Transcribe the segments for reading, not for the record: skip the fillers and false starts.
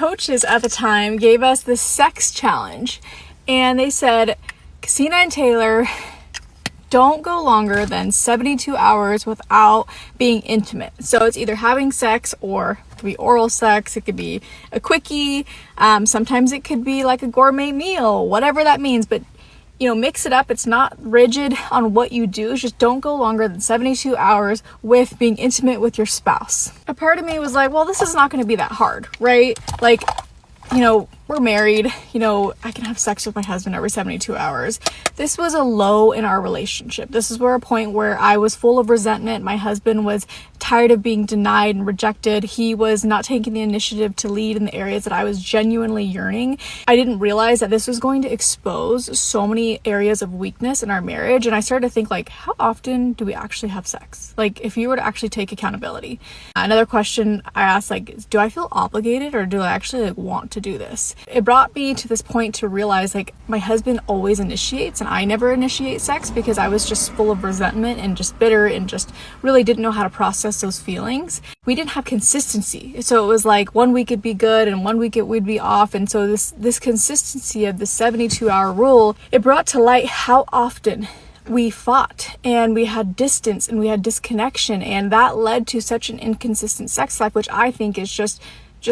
coaches at the time gave us the sex challenge, and they said, Christina and Taylor, don't go longer than 72 hours without being intimate. So it's either having sex, or it could be oral sex, it could be a quickie, sometimes it could be like a gourmet meal, whatever that means, but mix it up. It's not rigid on what you do. It's just don't go longer than 72 hours with being intimate with your spouse. A part of me was like, well, this is not going to be that hard, right? Like, we're married, I can have sex with my husband every 72 hours. This was a low in our relationship. This is where a point where I was full of resentment. My husband was tired of being denied and rejected. He was not taking the initiative to lead in the areas that I was genuinely yearning. I didn't realize that this was going to expose so many areas of weakness in our marriage. And I started to think, like, how often do we actually have sex? Like, if you were to actually take accountability. Another question I asked, like, do I feel obligated, or do I actually want to do this? It brought me to this point to realize, like, my husband always initiates and I never initiate sex, because I was just full of resentment and just bitter and just really didn't know how to process those feelings. We didn't have consistency. So it was like 1 week it'd be good and 1 week it would be off. And so this consistency of the 72-hour rule, it brought to light how often we fought and we had distance and we had disconnection, and that led to such an inconsistent sex life, which I think is just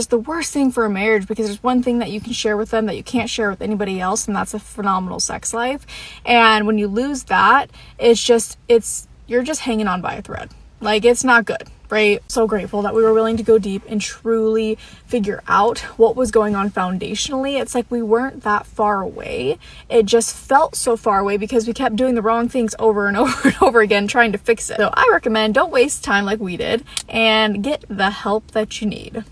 the worst thing for a marriage, because there's one thing that you can share with them that you can't share with anybody else, and that's a phenomenal sex life. And when you lose that, you're just hanging on by a thread. Like, it's not good, right? So grateful that we were willing to go deep and truly figure out what was going on foundationally. It's like we weren't that far away. It just felt so far away because we kept doing the wrong things over and over and over again, trying to fix it. So I recommend, don't waste time like we did, and get the help that you need.